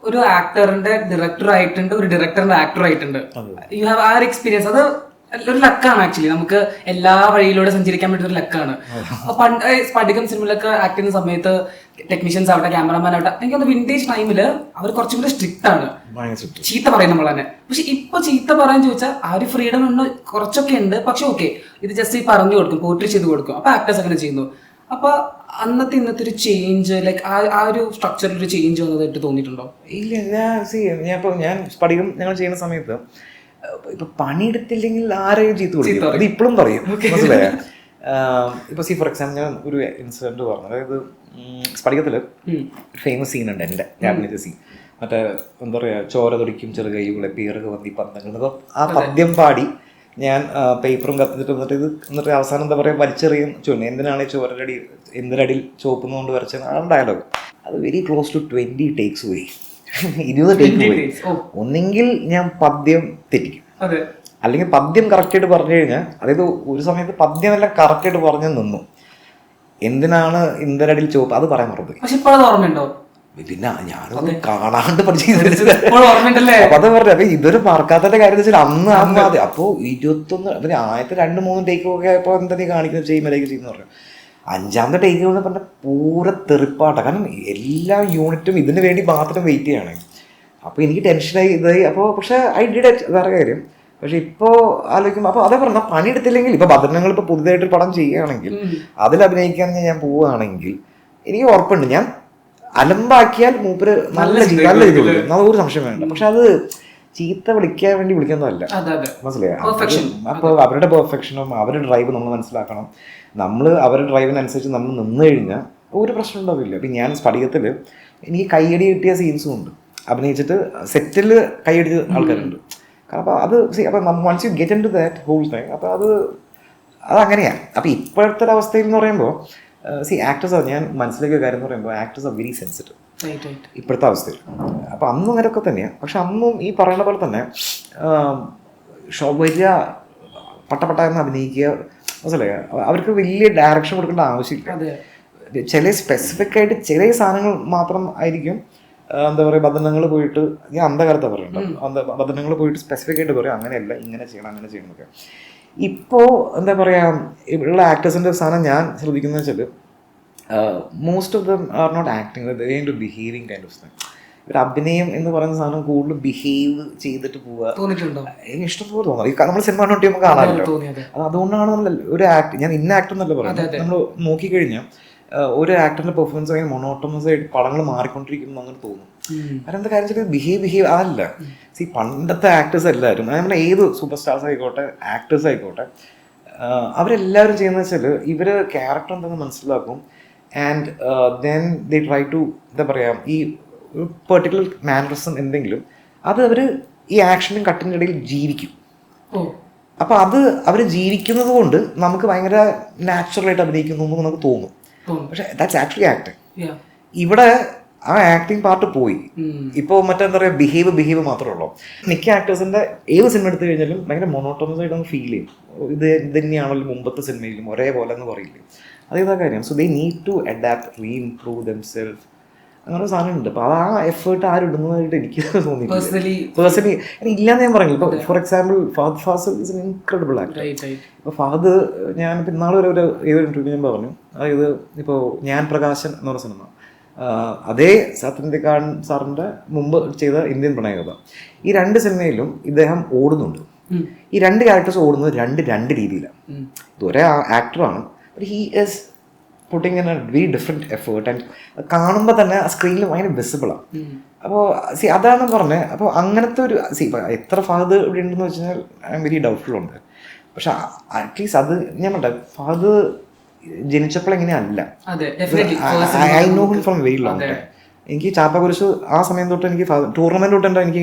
ഒരു ആക്ടറിന്റെ ഡയറക്ടർ ആയിട്ടുണ്ട്, ഒരു ഡയറക്ടറിന്റെ ആക്ടർ ആയിട്ടുണ്ട്. യു ഹാവ് ആ ഒരു എക്സ്പീരിയൻസ്. അത് ഒരു ലക്കാണ് ആക്ച്വലി. നമുക്ക് എല്ലാ വഴിയിലൂടെ സഞ്ചരിക്കാൻ പറ്റുന്ന ഒരു ലക്കാണ്. പണ്ട് സ്പടികം സിനിമയിലൊക്കെ ആക്ട് ചെയ്യുന്ന സമയത്ത് ടെക്നീഷ്യൻസ് ആവട്ടെ, ക്യാമറമാൻ ആവട്ടെ, എനിക്കൊന്ന് വിന്റേജ് ടൈമില് അവർ കുറച്ചും കൂടി സ്ട്രിക്റ്റ് ആണ്, ചീത്ത പറയും നമ്മൾ തന്നെ. പക്ഷെ ഇപ്പൊ ചീത്ത പറയാൻ ചോദിച്ചാൽ ആ ഒരു ഫ്രീഡം ഉണ്ട്, കുറച്ചൊക്കെ ഉണ്ട്. പക്ഷെ ഓക്കെ, ഇത് ജസ്റ്റ് ഈ പറഞ്ഞു കൊടുക്കും, പോർട്രേ ചെയ്ത് കൊടുക്കും. അപ്പൊ ആക്ടേഴ്സ് അങ്ങനെ ചെയ്യുന്നു. അപ്പൊ അന്നത്തെ ഇന്നത്തെ ഒരു ചേഞ്ച്, ലൈക്ക് ആ ഒരു സ്ട്രക്ചറിൽ ഒരു ചേഞ്ച് വന്നതായിട്ട് തോന്നിയിട്ടുണ്ടോ? ഇല്ല, ഞാൻ സ്പടികം ഞങ്ങൾ ചെയ്യുന്ന സമയത്ത് ഇപ്പൊ പണിയെടുത്തില്ലെങ്കിൽ ആരെയും ചീത്ത കൊടുക്കും, അത് ഇപ്പോഴും പറയും. മനസ്സിലായ? ഇപ്പൊ ഫോർ എക്സാമ്പിൾ ഞാൻ ഒരു ഇൻസിഡന്റ് പറഞ്ഞു. അതായത് സ്പടികത്തില് ഫേമസ് സീൻ ഉണ്ട് എൻ്റെ ക്യാബിനറ്റ് സീൻ. മറ്റേ എന്താ പറയാ, ചോര തുടിക്കും ചെറുകൈകളെ പേറുക വന്നി പന്തങ്ങൾ. അപ്പോൾ ആ പദ്യം പാടി ഞാൻ പേപ്പറും കത്തിച്ചിട്ട് എന്നിട്ട് അവസാനം എന്താ പറയുക വലിച്ചെറിയും ചുവന്നു. എന്തിനാണ് ചോരടി എന്തിനടിയിൽ ചോപ്പുന്നതുകൊണ്ട് വരച്ചത് ആ ഡയലോഗ്. അത് വെരി ക്ലോസ് ടു 20 ടേക്സ് പോയി, 20 ടേക്ക് പോയി. ഒന്നെങ്കിൽ ഞാൻ പദ്യം തെറ്റിക്കും, അല്ലെങ്കിൽ പദ്യം കറക്റ്റായിട്ട് പറഞ്ഞു കഴിഞ്ഞാൽ, അതായത് ഒരു സമയത്ത് പദ്യമെല്ലാം കറക്റ്റായിട്ട് പറഞ്ഞു നിന്നു. എന്തിനാണ് ഇന്ത്യനടിയിൽ ചോപ്പ് അത് പറയാൻ മറന്നു. പിന്നെ ഞാനൊന്നും കാണാണ്ട് പഠിച്ചില്ല. അപ്പൊ അത് പറഞ്ഞു. അപ്പൊ ഇതൊരു മറക്കാത്തതിന്റെ കാര്യം വെച്ചാൽ അന്ന് അതെ. അപ്പോ 21 പിന്നെ ആദ്യത്തെ 2-3 ടേക്കൊക്കെ ആയപ്പോ എന്താ നീ കാണിക്കുന്നത്, ചെയ്യുമ്പോഴേക്ക് ചെയ്യുന്ന പറഞ്ഞു. 5ാമത്തെ ടേക്ക് എന്ന് പറഞ്ഞാൽ പൂര തെറിപ്പാട്ടാണ്. കാരണം എല്ലാ യൂണിറ്റും ഇതിന് വേണ്ടി മാത്രം വെയിറ്റ് ചെയ്യണേ. അപ്പോൾ എനിക്ക് ടെൻഷനായി ഇതായി. അപ്പോൾ പക്ഷേ ഐ ഡിഡ് ഇറ്റ്, വേറെ കാര്യം. പക്ഷെ ഇപ്പോൾ ആലോചിക്കുമ്പോൾ അപ്പോൾ അതേ പറഞ്ഞാൽ പണിയെടുത്തില്ലെങ്കിൽ ഇപ്പോൾ ഭദ്രങ്ങൾ ഇപ്പോൾ പുതുതായിട്ടൊരു പടം ചെയ്യുകയാണെങ്കിൽ അതിൽ അഭിനയിക്കാൻ ഞാൻ പോവുകയാണെങ്കിൽ എനിക്ക് ഉറപ്പുണ്ട് ഞാൻ അലമ്പാക്കിയാൽ മൂപ്പര് നല്ല ഇത് വിളിക്കും, അതൊരു സംശയം വേണ്ട. പക്ഷെ അത് ചീത്ത വിളിക്കാൻ വേണ്ടി വിളിക്കുന്നതല്ല, മനസ്സിലായോ? അപ്പോൾ അവരുടെ പെർഫെക്ഷനും അവരുടെ ഡ്രൈവ് നമ്മൾ മനസ്സിലാക്കണം. നമ്മൾ അവരുടെ ഡ്രൈവിനനുസരിച്ച് നമ്മൾ നിന്ന് കഴിഞ്ഞാൽ ഒരു പ്രശ്നം ഉണ്ടാവില്ല. അപ്പം ഞാൻ സ്പടികത്തിൽ എനിക്ക് കൈയടി കിട്ടിയ സീൻസും ഉണ്ട്. അഭിനയിച്ചിട്ട് സെറ്റിൽ കൈയടിച്ച ആൾക്കാരുണ്ട്. കാരണം അപ്പോൾ അത് അപ്പം once you get into that whole ഹോൾ തിങ്, അപ്പോൾ അതങ്ങനെയാണ്. അപ്പോൾ ഇപ്പോഴത്തെ ഒരു അവസ്ഥയിൽ എന്ന് പറയുമ്പോൾ ആക്ടേഴ്സ്, ഞാൻ മനസ്സിലാക്കിയ കാര്യം എന്ന് പറയുമ്പോൾ ആക്ടേഴ്സ് ആർ വെരി സെൻസിറ്റീവ് ഇപ്പോഴത്തെ അവസ്ഥയിൽ. അപ്പോൾ അന്നും അങ്ങനെയൊക്കെ തന്നെയാണ്. പക്ഷെ അന്നും ഈ പറയുന്ന പോലെ തന്നെ വലിയ പട്ട എന്ന് അഭിനയിക്കുക, മനസ്സിലായോ? അവർക്ക് വലിയ ഡയറക്ഷൻ കൊടുക്കേണ്ട ആവശ്യമില്ല. ചില സ്പെസിഫിക് ആയിട്ട് ചില സാധനങ്ങൾ മാത്രം ആയിരിക്കും. എന്താ പറയുക, ബന്ധനങ്ങൾ പോയിട്ട്, ഞാൻ അന്ധകാലത്താണ് പറയുന്നത്, ബന്ധനങ്ങൾ പോയിട്ട് സ്പെസിഫിക് ആയിട്ട് പറയും അങ്ങനെയല്ല, ഇങ്ങനെ ചെയ്യണം അങ്ങനെ ചെയ്യണം എന്നൊക്കെ. ഇപ്പോൾ എന്താ പറയുക, ഉള്ള ആക്ടേഴ്സിൻ്റെ സാധനം ഞാൻ ശ്രദ്ധിക്കുന്നത് വെച്ചാൽ most of them are not acting, they to behaving kind of thing. ഒരു അഭിനയം എന്ന് പറയുന്ന സാധനം കൂടുതൽ ബിഹേവ് ചെയ്തിട്ട് പോവുക എനിക്ക് ഇഷ്ടംപോലെ തോന്നാം. നമ്മൾ സിനിമ നോട്ടി നമുക്ക് കാണാമല്ലോ. അതുകൊണ്ടാണ് നമ്മൾ ഒരു ഞാൻ ഇന്ന ആക്ടർ എന്നല്ല പറയുന്നത്. നമ്മൾ നോക്കിക്കഴിഞ്ഞാൽ ഒരു ആക്ടറിന്റെ പെർഫോമൻസ് ഭയങ്കര മൊണോട്ടമസ് ആയിട്ട് പടങ്ങൾ മാറിക്കൊണ്ടിരിക്കുന്നു അങ്ങനെ തോന്നും. കാരണം എന്താ കാര്യം വെച്ചാൽ ബിഹേവ് അതല്ല. പണ്ടത്തെ ആക്ടേഴ്സ് എല്ലാവരും, നമ്മുടെ ഏത് സൂപ്പർ സ്റ്റാർസ് ആയിക്കോട്ടെ ആക്ടേഴ്സ് ആയിക്കോട്ടെ, അവരെല്ലാവരും ചെയ്യുന്നത് വെച്ചാൽ ഇവര് ക്യാരക്ടർ എന്തെന്ന് മനസ്സിലാക്കും. And then they try to എന്താ പറയുക, ഈ പെർട്ടിക്കുലർ മാനറിസം എന്തെങ്കിലും അത് അവർ ഈ ആക്ഷനും കട്ടിൻ്റെ ഇടയിൽ ജീവിക്കും. അപ്പോൾ അത് അവർ ജീവിക്കുന്നത് കൊണ്ട് നമുക്ക് ഭയങ്കര നാച്ചുറലായിട്ട് അഭിനയിക്കുന്നു എന്ന് നമുക്ക് തോന്നും. പക്ഷെ ദാറ്റ്സ് ആക്ച്വലി ആക്ടിങ്. ഇവിടെ ആ ആക്ടിങ് പാർട്ട് പോയി. ഇപ്പോൾ മറ്റെന്താ പറയുക, ബിഹേവ് മാത്രമേ ഉള്ളൂ. മിക്ക ആക്ടേഴ്സിന്റെ ഏത് സിനിമ എടുത്തു കഴിഞ്ഞാലും ഭയങ്കര മൊണോട്ടോണസ് ആയിട്ട് ഒന്ന് ഫീൽ ചെയ്യും. ഇത് തന്നെയാണല്ലോ മുമ്പത്തെ സിനിമയിലും ഒരേപോലെ എന്ന് പറയില്ലേ, അതേതാ കാര്യം. So they need to adapt, reimprove themselves, അങ്ങനെ സാധനം ഉണ്ട്. അപ്പോൾ ആ എഫേർട്ട് ആരും ഇടുന്നതായിട്ട് എനിക്ക് തോന്നിയിട്ടില്ല പേഴ്സണലി. ഇല്ലാന്ന് ഞാൻ പറഞ്ഞു. ഇപ്പോൾ for example Fahad Faasil is an incredible actor. ഇപ്പോൾ ഫഹദ്, ഞാൻ ഇന്നാൾ വരെ ഏതൊരു ഇൻ്റർവ്യൂ ഞാൻ പറഞ്ഞു, അതായത് ഇപ്പോൾ ഞാൻ പ്രകാശൻ എന്ന് പറഞ്ഞ സിനിമ, അതേ സത്യന്തിക്കാട് സാറിൻ്റെ മുമ്പ് ചെയ്ത ഇന്ത്യൻ പ്രണയകഥ, ഈ 2 സിനിമയിലും ഇദ്ദേഹം ഓടുന്നുണ്ട്. ഈ 2 ക്യാരക്ടേഴ്സ് ഓടുന്നത് രണ്ട് രീതിയിലാണ്. ഇത് ഒരേ ആക്ടറാണ്, but he is putting in a very different effort. And കാണുമ്പോൾ തന്നെ ആ സ്ക്രീനിൽ ഭയങ്കര വിസിബിളാണ്. അപ്പോൾ അതാണ് പറഞ്ഞത്. അപ്പോൾ അങ്ങനത്തെ ഒരു എത്ര ഫഹദ് ഇവിടെ ഉണ്ടെന്ന് വെച്ച് കഴിഞ്ഞാൽ ഐ എം വെരി ഡൗട്ട്ഫുൾ ഉണ്ട്. പക്ഷെ അറ്റ്ലീസ്റ്റ് അത് ഞാൻ പറഞ്ഞ ഫഹദ് ജനിച്ചപ്പോൾ എങ്ങനെയല്ല, I know him from very long time. എനിക്ക് ചാപ്പാക്കുരിശ് ആ സമയം തൊട്ട് എനിക്ക് ടൂർണമെന്റ് തൊട്ട് എനിക്ക്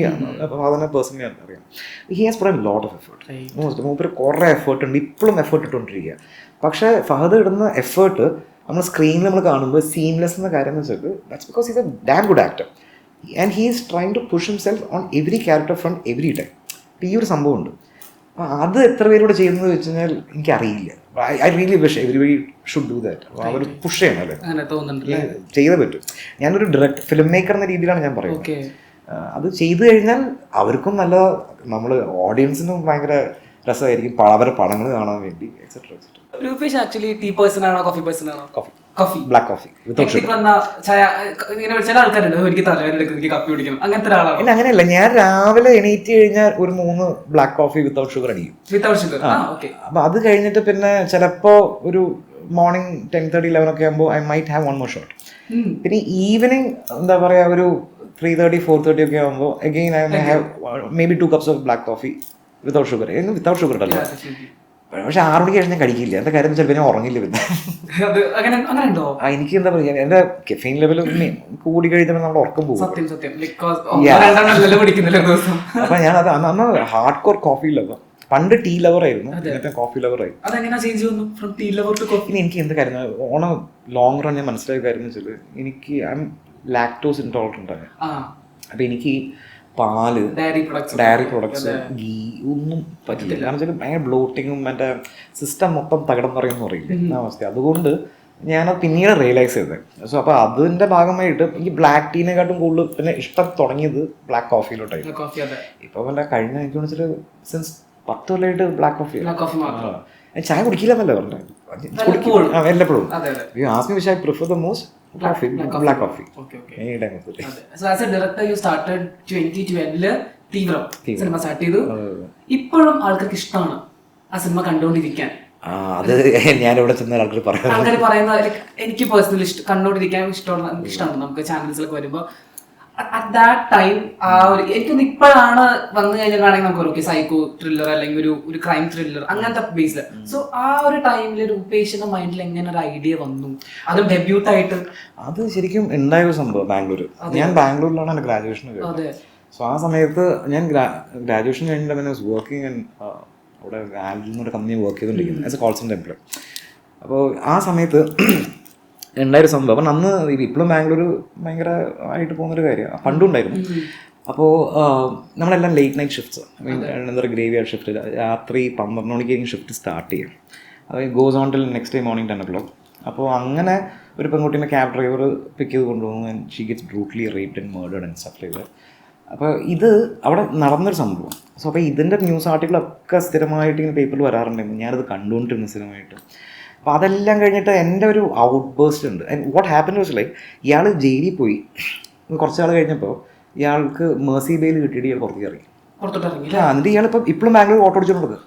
ഫഹദിനെ പേഴ്സണലി അറിയാം. He has put a lot of effort. മൂപ്പര് കുറേ എഫേർട്ട് ഉണ്ട്, ഇപ്പോഴും എഫേർട്ട് ഇട്ടുകൊണ്ടിരിക്കുക. പക്ഷേ ഫഹദ് ഇടുന്ന എഫേർട്ട് നമ്മൾ സ്ക്രീനിൽ നമ്മൾ കാണുമ്പോൾ സീംലെസ് എന്ന കാര്യം എന്ന് വെച്ചാൽ that's because he's a damn good actor and he is trying to push himself on every character from every time. ഈ ഒരു സംഭവം ഉണ്ട്. അപ്പോൾ അത് എത്ര പേരോട് ചെയ്യുന്നത് വെച്ച് കഴിഞ്ഞാൽ എനിക്കറിയില്ല. I really wish everybody should do that. അവർ പുഷ് ചെയ്യണം, അല്ലേ, ചെയ്തേ പറ്റും. ഞാനൊരു ഫിലിം മേക്കർ എന്ന രീതിയിലാണ് ഞാൻ പറയുന്നത്. അത് ചെയ്തു കഴിഞ്ഞാൽ അവർക്കും നല്ല, നമ്മൾ ഓഡിയൻസിനും ഭയങ്കര രസമായിരിക്കും അവരുടെ പടങ്ങൾ കാണാൻ വേണ്ടി etcetera etcetera. Rupesh actually tea person ആണോ കോഫി പേഴ്സൺ ആണോ? Coffee. Black coffee without sugar. ഇങ്ങനെ ചില ആൾക്കാരുണ്ട് എനിക്ക് തലവേദന എനിക്ക് കാപ്പി കുടിക്കണം, അങ്ങനത്തെ ഒരാളാണ്? ഇല്ല, അങ്ങനെയല്ല. ഞാൻ രാവിലെ എണീറ്റ് കഴിഞ്ഞാൽ ഒരു 3 ബ്ലാക്ക് കോഫി വിത്തൗട്ട് ഷുഗർ അടിക്കും. Without sugar. അപ്പൊ അത് കഴിഞ്ഞിട്ട് പിന്നെ ചിലപ്പോ ഒരു മോർണിംഗ് 10:30, 11 ഒക്കെ ആകുമ്പോൾ I might have 1 more shot. പിന്നെ ഈവനിങ് എന്താ പറയാ ഒരു 3:30, 4:30 ഒക്കെ ആകുമ്പോൾ again I may have may be 2 cups of black coffee without sugar. Without sugar അല്ല. പക്ഷെ 6 മണിക്ക് കഴിഞ്ഞാൽ ഞാൻ കഴിക്കില്ല. എന്താ കാര്യം ചിലപ്പോൾ ഞാൻ ഉറങ്ങില്ല. പിന്നെ എനിക്ക് എന്താ പറയുക, എന്റെ കെഫീൻ ലെവൽ കൂടി കഴിഞ്ഞാൽ നമ്മുടെ ഉറക്കം പോകും. അപ്പൊ ഞാൻ അത് അന്ന് ഹാർഡ് കോർ കോഫി ലവർ. പണ്ട് ടീ ലവർ ആയിരുന്നു, ഇന്നത്തെ കോഫി ലവർ ആയി. ഇനി എനിക്ക് എന്ത് കാര്യം ഓണ ലോങ് റൺ ഞാൻ മനസ്സിലായ കാര്യം എന്ന് വെച്ചാൽ എനിക്ക് ഐ എം ലാക്ടോസ് ഇൻടോളറന്റ് ആണ്. അപ്പൊ എനിക്ക് പാല്, ഡയറി പ്രൊഡക്ട്സ്, ഗീ ഒന്നും പറ്റില്ല. കാരണം വെച്ചാൽ ഭയങ്കര ബ്ലോട്ടിങ്ങും മറ്റേ സിസ്റ്റം മൊത്തം തകടം പറയുമെന്ന് പറയില്ല അവസ്ഥ. അതുകൊണ്ട് ഞാനത് പിന്നീട് റിയലൈസ് ചെയ്തത്. സോ അപ്പോൾ അതിൻ്റെ ഭാഗമായിട്ട് എനിക്ക് ബ്ലാക്ക് ടീനെക്കാട്ടും കൂടുതൽ പിന്നെ ഇഷ്ടം തുടങ്ങിയത് ബ്ലാക്ക് കോഫിയിലോട്ടായിരുന്നു. ഇപ്പോൾ പിന്നെ കഴിഞ്ഞ എനിക്ക് വെച്ചിട്ട് സിൻസ് 10 കൊല്ലമായിട്ട് ബ്ലാക്ക് കോഫി. ചായ കുടിക്കില്ല എന്നല്ല പറഞ്ഞത്, വല്ലപ്പോഴും. Asked me wish I prefer the most coffee, black coffee. any time of the day. So as a director you started 2012 Theevram cinema start ചെയ്തു. ഇപ്പോഴും ആൾക്കാർക്ക് ഇഷ്ടമാണ് ആ സിനിമ കണ്ടുകൊണ്ടിരിക്കാൻ. അത് ഞാനിവിടെ ചെന്ന ആൾക്കാർ പറയുന്ന എനിക്ക് പേഴ്സണലി കണ്ടുകൊണ്ടിരിക്കാൻ ഇഷ്ടമാണ്. നമുക്ക് ചാനൽസിലൊക്കെ വരുമ്പോൾ അറ്റ് ദാറ്റ് ടൈം ആ ഒരു എനിക്കൊന്ന് ഇപ്പോഴാണ് വന്നു കഴിഞ്ഞാൽ വേണമെങ്കിൽ നമുക്ക് ഓക്കെ സൈക്കോ ത്രില്ലർ അല്ലെങ്കിൽ ഒരു ക്രൈം ത്രില്ലർ അങ്ങനത്തെ ബേസിൽ. സോ ആ ഒരു ടൈമിൽ രൂപേഷിന്റെ മൈൻഡിൽ എങ്ങനെ ഒരു ഐഡിയ വന്നു, അതും ഡെബ്യൂട്ട് ആയിട്ട്? അത് ശരിക്കും ഉണ്ടായ ഒരു സംഭവം ബാംഗ്ലൂർ. ഞാൻ ബാംഗ്ലൂരിലാണ് എൻ്റെ ഗ്രാജുവേഷൻ കഴിഞ്ഞത്. സോ ആ സമയത്ത് ഞാൻ ഗ്രാജുവേഷൻ കഴിഞ്ഞിട്ട് പിന്നെ വർക്കിംഗ് അവിടെ ആൽഡിൽ നിന്നൊരു കമ്പനി വർക്ക് ചെയ്തുകൊണ്ടിരിക്കുന്നത് as A call centre employee. അപ്പോൾ ആ സമയത്ത് ഉണ്ടായൊരു സംഭവം. അപ്പം അന്ന് ഇപ്പോഴും ബാംഗ്ലൂർ ഭയങ്കര ആയിട്ട് പോകുന്നൊരു കാര്യമാണ്, പണ്ടും ഉണ്ടായിരുന്നു. അപ്പോൾ നമ്മളെല്ലാം ലേറ്റ് നൈറ്റ് ഷിഫ്റ്റ്സ്, എന്താ പറയുക ഗ്രേവി യാർഡ് ഷിഫ്റ്റ്. രാത്രി 12 മണിക്കായിരിക്കും ഷിഫ്റ്റ് സ്റ്റാർട്ട് ചെയ്യും. അത് goes on till next day morning 10 o'clock. അപ്പോൾ അങ്ങനെ ഒരു പെൺകുട്ടീനെ ക്യാബ് ഡ്രൈവർ പിക്ക് ചെയ്ത് കൊണ്ടുപോകുന്നു. And she gets brutally raped and murdered and stuff like that. അപ്പോൾ ഇത് അവിടെ നടന്നൊരു സംഭവം. സോ അപ്പോൾ ഇതിൻ്റെ ന്യൂസ് ആർട്ടിക്കിളൊക്കെ സ്ഥിരമായിട്ട് ഇങ്ങനെ പേപ്പറിൽ വരാറുണ്ടായിരുന്നു. ഞാനത് കണ്ടുകൊണ്ടിരുന്നു സ്ഥിരമായിട്ട്. അപ്പോൾ അതെല്ലാം കഴിഞ്ഞിട്ട് എൻ്റെ ഒരു ഔട്ട് ബേസ്റ്റ് ഉണ്ട്. And what happen was like ഇയാൾ ജയിലിൽ പോയി കുറച്ച് നാൾ കഴിഞ്ഞപ്പോൾ ഇയാൾക്ക് മേഴ്സി ബെയിൽ കിട്ടിയിട്ട് ഇയാൾ പുറത്തേക്ക് ഇറങ്ങി. എന്നിട്ട് ഇയാളിപ്പം ഇപ്പോഴും ബാംഗ്ലൂർ ഓട്ടോ ഓടിച്ചോണ്ട്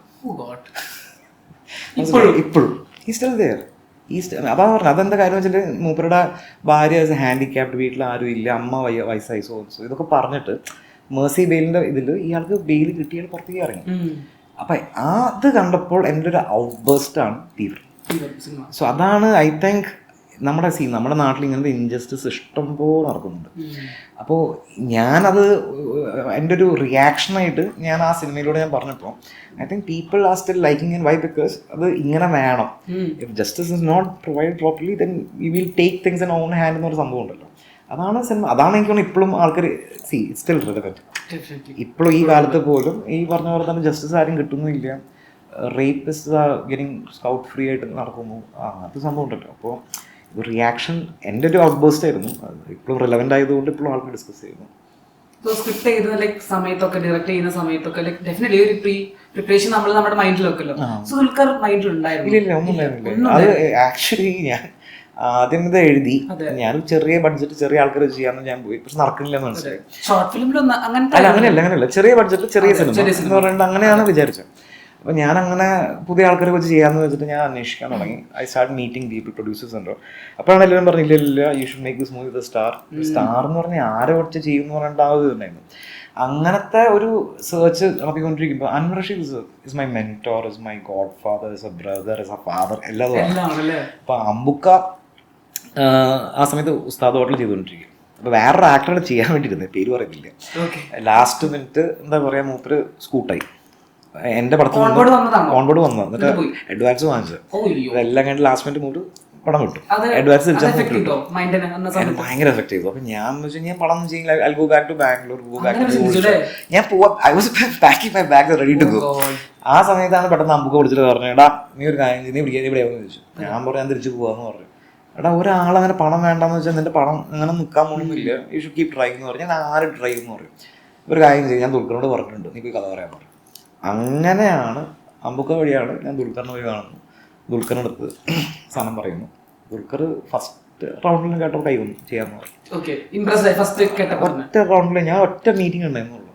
ഇപ്പോഴും ഈ സ്റ്റിൽ ദെയർ. അതാ പറഞ്ഞത്. അതെന്താ കാര്യം വെച്ചിട്ട് മൂപ്പരുടെ ഭാര്യ ഹാൻഡിക്യാപ്ഡ്, വീട്ടിൽ ആരും ഇല്ല, അമ്മ വയസ്സായി, സോ ഇതൊക്കെ പറഞ്ഞിട്ട് മേഴ്സി ബെയിലിൻ്റെ ഇതിൽ ഇയാൾക്ക് ബെയിൽ കിട്ടി ഇയാൾ പുറത്തേക്ക് ഇറങ്ങി. അപ്പം അത് കണ്ടപ്പോൾ എൻ്റെ ഒരു ഔട്ട് ബേസ്റ്റാണ് തീവ്രം. സോ അതാണ് ഐ തിങ്ക് നമ്മുടെ നാട്ടിൽ ഇങ്ങനത്തെ ഇൻജസ്റ്റിസ് ഇഷ്ടം പോലെ നടക്കുന്നുണ്ട്. അപ്പോൾ ഞാനത് എൻ്റെ ഒരു റിയാക്ഷനായിട്ട് ഞാൻ ആ സിനിമയിലൂടെ ഞാൻ പറഞ്ഞപ്പോൾ I think people are still liking and why because അത് ഇങ്ങനെ വേണം. If justice is not provide properly then we will take things in own hand എന്നൊരു സംഭവം ഉണ്ടല്ലോ. അതാണ് സിനിമ. അതാണ് എനിക്ക് തോന്നുന്നു ഇപ്പോഴും ആൾക്കാർ സ്റ്റിൽ റിലവൻറ്റ്. ഇപ്പോഴും ഈ കാലത്ത് പോലും ഈ പറഞ്ഞ പോലെ തന്നെ ജസ്റ്റിസ് ആരും കിട്ടുന്നില്ല. റേപ്പിസ്റ്റ് ഗെറ്റിംഗ് സ്കൗട്ട് ഫ്രീ ആയിട്ട് നടക്കുന്നു. അത് സംഭവം ഉണ്ടല്ലോ. അപ്പോൾ റിയാക്ഷൻ എൻ്റെ ഒരു ഔട്ട് ബേസ്റ്റ് ആയിരുന്നു. ഇപ്പോഴും റിലവൻ്റ് ആയതുകൊണ്ട് ഇപ്പോഴും ആൾക്കാർ ഡിസ്കസ് ചെയ്യുന്നു. സ്ക്രിപ്റ്റ് ചെയ്യുന്ന സമയത്തൊക്കെ ഡയറക്ട് ചെയ്യുന്ന സമയത്തൊക്കെ ഡെഫിനറ്റ്ലി ഒരു പ്രിപ്പറേഷൻ നമ്മൾ നമ്മുടെ മൈൻഡിൽ വെക്കല്ലോ. സുൽഖർ മൈൻഡിൽ ഉണ്ടായിരുന്നു? ഇല്ല, ഒന്നും ഉണ്ടായിരുന്നില്ല. അത് ആക്ച്വലി ഞാൻ ആദ്യം ഇത് എഴുതി, ഞാൻ ചെറിയ ബഡ്ജറ്റ് ചെറിയ ആൾക്കാർ ചെയ്യാമെന്ന് ഞാൻ പോയി, പക്ഷെ നടക്കുന്നില്ല എന്ന് മനസ്സിലായി. ഷോർട്ട് ഫിലിമിലൊന്നും അങ്ങനെയല്ല ചെറിയ ബഡ്ജറ്റ് ചെറിയ സിനിമ എന്ന് പറയുന്നത് അങ്ങനെയാണ് വിചാരിച്ചത്. അപ്പോൾ ഞാൻ അങ്ങനെ പുതിയ ആൾക്കാരെ വെച്ച് ചെയ്യാമെന്ന് വെച്ചിട്ട് ഞാൻ അന്വേഷിക്കാൻ തുടങ്ങി. I start meeting people, producers ഉണ്ടോ. അപ്പോഴാണ് എല്ലാവരും പറഞ്ഞില്ല you should make this movie the star. Star എന്ന് പറഞ്ഞാൽ ആരെ വെച്ച് ചെയ്യും എന്ന് പറഞ്ഞിട്ട് ആ ഒരു ഇതുണ്ടായിരുന്നു. അങ്ങനത്തെ ഒരു സെർച്ച് നടത്തിക്കൊണ്ടിരിക്കുമ്പോൾ Anwar Rasheed is my mentor, is my godfather, is a brother, is a father, എല്ലാം. അപ്പോൾ അമ്പുക്ക ആ സമയത്ത് ഉസ്താദ് ഹോട്ടൽ ചെയ്തുകൊണ്ടിരിക്കും. അപ്പോൾ വേറൊരു ആക്ടറെ ചെയ്യാൻ വേണ്ടിയിരുന്നത്, പേര് പറയുന്നില്ല. ലാസ്റ്റ് മിനിറ്റ് എന്താ പറയുക, മൂപ്പര് സ്കൂട്ടായി. എൻ്റെ പടത്തിൽ ഓൺബോർഡ് വന്നു, എന്നിട്ട് അഡ്വാൻസ് വാങ്ങിച്ചു. ഇതെല്ലാം കഴിഞ്ഞ് ലാസ്റ്റ് മിനിറ്റ് മൂട്ട് പടം വിട്ടു. അഡ്വാൻസ് ഭയങ്കര എഫക്ട് ചെയ്തു. അപ്പൊ ഞാൻ വെച്ചാൽ ഞാൻ പടം ചെയ്യില്ല, I go back to Bangalore, ഞാൻ പോവാ. I was packing my bag ready to go. ആ സമയത്താണ് പെട്ടെന്ന് അമ്പുക വിളിച്ചിട്ട് പറഞ്ഞു, എടാ നീ ഒരു കാര്യം നീ വിളിക്കാൻ ഇവിടെയാവുമെന്ന് ചോദിച്ചു. ഞാൻ പറഞ്ഞു ഞാൻ തിരിച്ചു പോവാന്ന് പറഞ്ഞു. എടാ ഒരാളങ്ങനെ പണം വേണ്ടെന്ന് വെച്ചാൽ നിന്റെ പണം അങ്ങനെ നിൽക്കാൻ പോകുന്നില്ല, യു ഷുഡ് കീപ് ഡ്രൈവ് എന്ന് പറയും. ഞാൻ ആര് ഡ്രൈവ് എന്ന് പറയും, ഒരു കാര്യം ചെയ്യും, ഞാൻ ദുൽഖറിനോട് പറഞ്ഞിട്ടുണ്ട് നീ പോയി കഥ പറയാൻ പറയും. അങ്ങനെയാണ് അമ്പുക്ക വഴിയാണ് ഞാൻ ദുൽഖറിനെ പോയി കാണുന്നു, ദുൽഖറിനടുത്ത് സാധനം പറയുന്നു. ദുൽഖർ ഫസ്റ്റ് റൗണ്ടിലും കേട്ടപ്പോൾ കൈ വന്നു ചെയ്യാന്ന് പറയും. ഒറ്റ റൗണ്ടിൽ ഞാൻ ഒറ്റ മീറ്റിംഗ് ഉണ്ടായിരുന്നുള്ളൂ.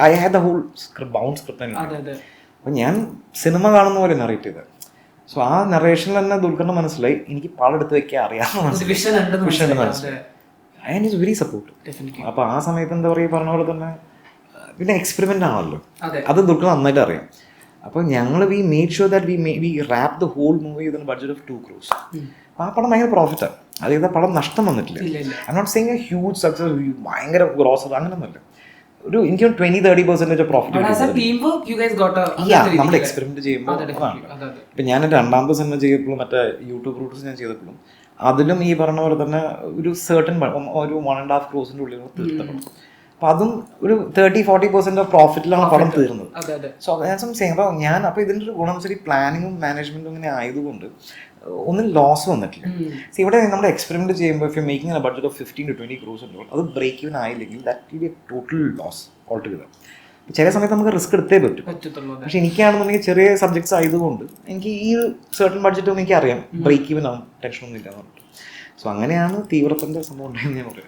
I had the whole bound script. അപ്പം ഞാൻ സിനിമ കാണുന്ന പോലെ നറേറ്റ് ചെയ്തത്. സോ ആ നറേഷനിൽ തന്നെ ദുൽഖറിന് മനസ്സിലായി എനിക്ക് പാടെടുത്ത് വെക്കാൻ അറിയാമെന്ന് മനസ്സിലായി. And is very support. അപ്പോൾ ആ സമയത്ത് എന്താ പറയുക, പറഞ്ഞ പോലെ തന്നെ പിന്നെ എക്സ്പെരിമെൻ്റ് ആണല്ലോ, അത് ദുൽഖർ നന്നായിട്ട് അറിയാം. അപ്പോൾ ഞങ്ങൾ we made sure that we wrap the whole movie with budget of 2 crores. അപ്പോൾ ആ പടം ഭയങ്കര പ്രോഫിറ്റാണ്. അതായത് ആ പടം നഷ്ടം വന്നിട്ടില്ല. I not saying a huge success, ഭയങ്കര ഗ്രോസർ അങ്ങനെയൊന്നുമല്ല. ഒരു എനിക്ക് 20-30% പ്രോഫിറ്റ്. നമ്മൾ എക്സ്പെരിമെന്റ് ചെയ്യുമ്പോൾ ഇപ്പം ഞാൻ എൻ്റെ രണ്ടാമത്തെ സിനിമ ചെയ്തപ്പോഴും മറ്റേ യൂട്യൂബ് റൂട്ട്സ് ഞാൻ ചെയ്തപ്പോഴും അതിലും ഈ പറഞ്ഞ പോലെ തന്നെ ഒരു സെർട്ടൺ ഒരു 1.5 crores ഉള്ളിൽ തീർത്തപ്പെടും. അപ്പം അതും ഒരു 30-40% പ്രോഫിറ്റിലാണ് പടം തീർന്നത്. സോ അപ്പോൾ ഞാൻ അപ്പോൾ ഇതിൻ്റെ ഒരു ഗുണം വെച്ചാൽ ഈ പ്ലാനിങ്ങും മാനേജ്മെൻറ്റും ഇങ്ങനെ ആയതുകൊണ്ട് ഒന്നും ലോസ് വന്നിട്ടില്ല. ഇവിടെ നമ്മൾ എക്സ്പെരിമെന്റ് ചെയ്യുമ്പോൾ if you making a budget of 15-20 crores ഉണ്ടോ, അത് ബ്രേക്ക് ഈവൻ ആയില്ലെങ്കിൽ that will be a total loss all together. ചില സമയത്ത് നമുക്ക് റിസ്ക് എടുത്തേ പറ്റും. പക്ഷെ എനിക്കാണെന്നുണ്ടെങ്കിൽ ചെറിയ സബ്ജക്ട്സ് ആയതുകൊണ്ട് എനിക്ക് ഈ സെർട്ടൺ ബഡ്ജറ്റ് ഒന്നും എനിക്കറിയാം, ബ്രേക്ക് ഈവൻ ആവും, ടെൻഷനൊന്നും ഇല്ല എന്ന് പറഞ്ഞിട്ട്. സോ അങ്ങനെയാണ് തീവ്രത്തിൻ്റെ സംഭവം ഉണ്ടായെന്ന് ഞാൻ പറയാം.